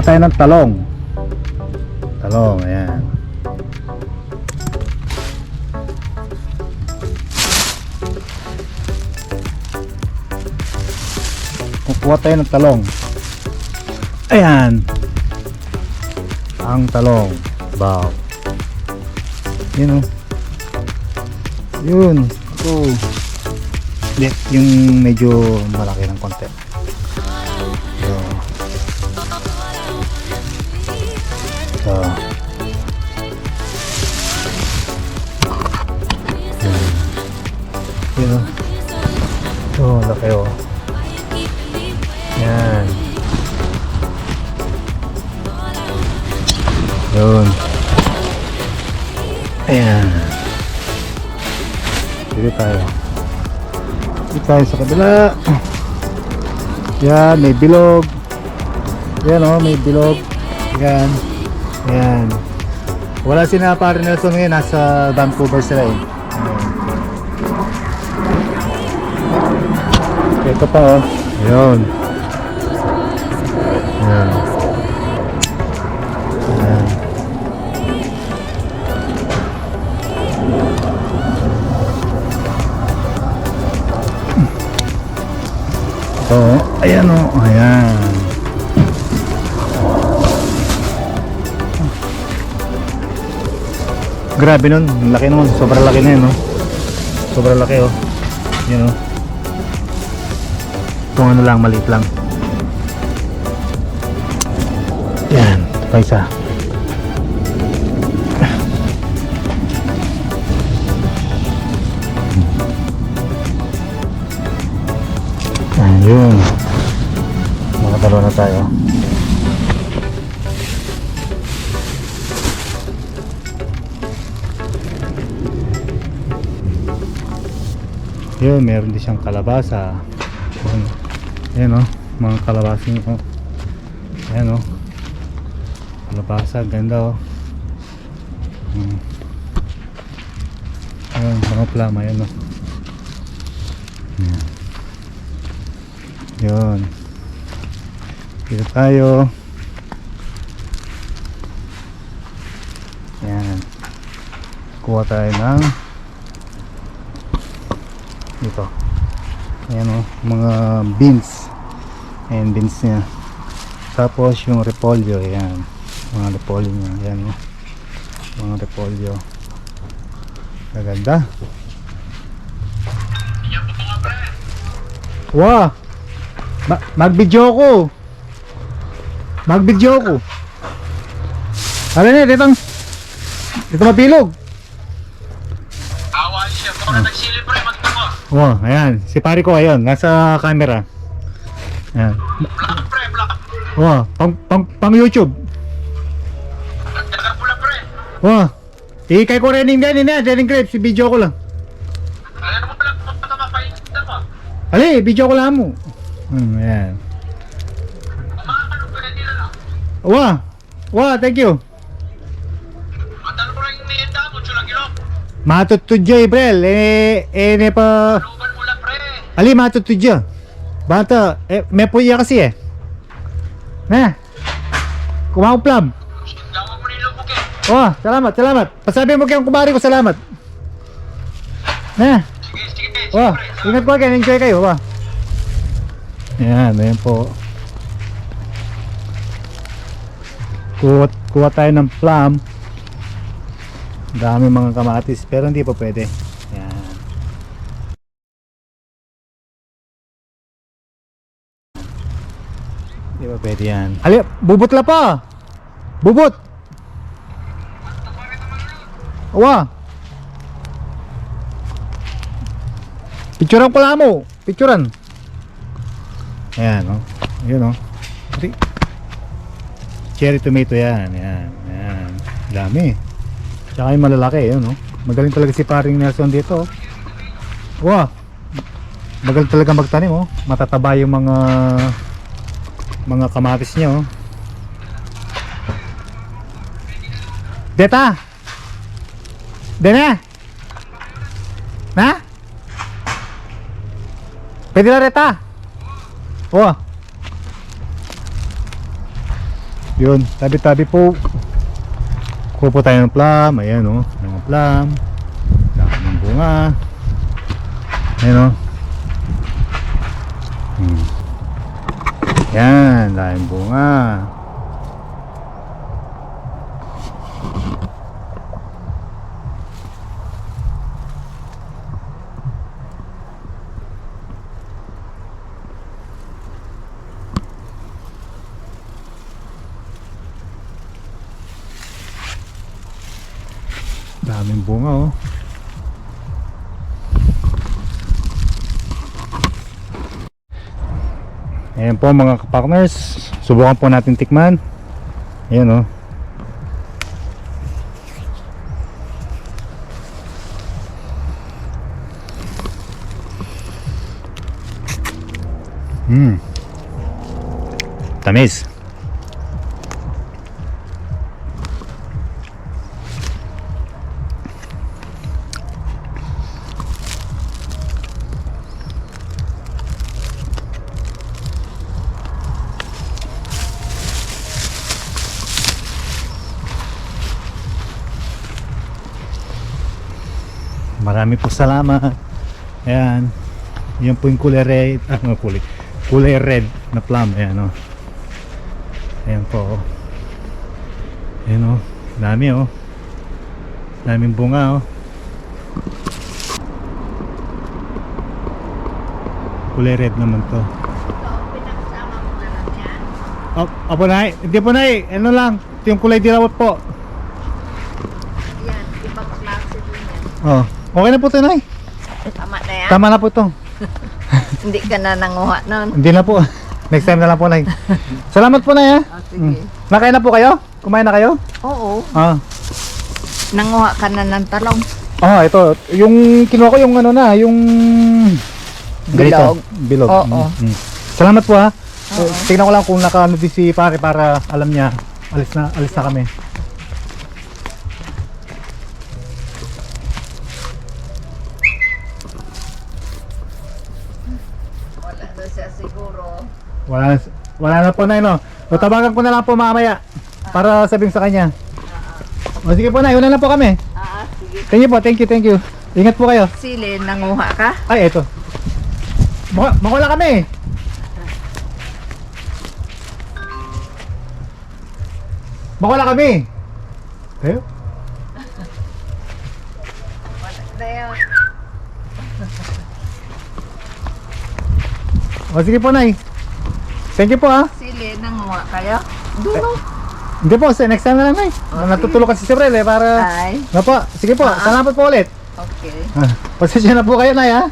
tayo ng talong. Talong, ayan. Kukuha tayo ng talong. Ayan. Ang talong. Wow. Yun, oh. Yun. Oh. Hindi, yung medyo malaki ng konti. So, yun, oh, laki, oh. Yan. Yun. Ayan. Dito tayo. Dito tayo sa kabila. Yan, may bilog. Yan, oh, may bilog. Yan. Yan. Wala si na pare Nelson ngayon, nasa Vancouver sila eh. Ito pa, oh. Yun. Yan. Yan. So, ayan, oh. Ayan. Grabe nun, laki nun, sobrang laki na yun, no? Sobrang laki, oh. Yan, oh. Kung ano lang, maliit lang. Yan, ito pa isa. Ayun. Makatalo na tayo. Yun, meron din siyang kalabasa. Ayan, oh, mga kalabasa nyo, oh. Ayan, oh, kalabasa, ganda, oh. Ayan, mga plama, ayan, oh. Ayan. Yun. Dito tayo. Ayan. Kuha tayo ng dito. Ayan, oh, mga beans. Ayan, beans niya. Tapos yung repolyo, ayan. Mga repolyo niya, ayan, oh. Mga repolyo. Maganda. Wow! Mag-video ko. Mag-video ko. Ano na, dito mapilog. Awan siya, baka nagsilip pre, magtamo. Wow, ayan. Si pare ko, ayun, nasa camera. Ayan. Black pre, black. Wow, pang YouTube. Nagdagar pula pre. Wow. Kay ko rin yung grapes, si video ko lang. Ayan mo black, mapapapahingin mo. Ali, video ko lang mo. Ayan. Umakalog ka na nila lang. Wow. Wow, thank you. Matalo ko lang yung niyenda mo, chulang ilok. Matutudyo, Ibrel. Ne pa... Luban mo lang pre. Ali, matutudyo. Bata, may puya kasi eh. Na. Kumakauplam. Gawag mo nilubog eh. Oh, salamat. Pasabi mo kayong kumari ko, salamat. Na. Sige, Oh, pre. ingat po kayo, enjoy kayo. Wow. Ayan po. Kuha tayo ng plum. Dami mga kamatis, pero hindi pa pwede. Ayan. Hindi pa pwede yan. Ali, bubot la pa. Bubot. Awa. Picturean ko lang mo. Picturean. Ayan, oh. Ayun, oh. Cherry tomato yan. Ayan. Ayan. Dami. Tsaka yung malalaki, yun, oh. Magaling talaga si paring Nelson dito, oh. Wow. Magaling talaga magtanim, oh. Matataba yung mga kamatis niya, oh. Deta. Dena. Na? Pwede na reta. Oh. Yun, tabi-tabi po. Kuha po tayo ng plum. Ayan o, mga plum. Dami ng bunga. Ayan o. Yan, daming bunga. Daming bunga oh. Ayan po mga partners, subukan po natin tikman. Ayan oh. Tamis. Marami po salamat. Ayan. Yan po yung kulay red. Kulay red na plum. Ayan o. Ayan po. Ayan o. Dami o. Daming bunga o. Kulay red naman to. Pinagsama mo na lang yan. Opo nay. Hindi po nay. Ano lang. Ito yung kulay dilawat po. Yan, ibang klase din yan. Oh. Okay na po ito nay. Tama na yan? Tama na po ito. Hindi ka na nanguha nun. Hindi na po. Next time na lang po nay. Salamat po nay ha. Sige. Nakain na po kayo? Kumain na kayo? Oo. Ah. Nanguha ka na ng talong. Ah, ito. Yung kinuha ko yung ano na, yung Bilog. Bilog. Oo. Salamat po ha. Oo. Tingnan ko lang kung naka-ano din si pare para alam niya. Alis na kami. Wala na siya siguro. Wala na po na no. O tawagan ko na lang po mamaya para sabihin sa kanya. O sige po na, una lang po kami. Sige. Thank you po, thank you. Ingat po kayo. Sili, nanguha ka? Ay, eto. Makula kami. Makula kami. Tayo? Wala na yun. O sige po, Nay. Thank you po ha. Sili, nanguha kayo? Dulo. Hindi po, next time na lang, Nay. Natutulog kasi si Brel eh, para... Ay, Ano po, sige po, salamat po ulit. okay. Pasensya na po kayo, Nay ha.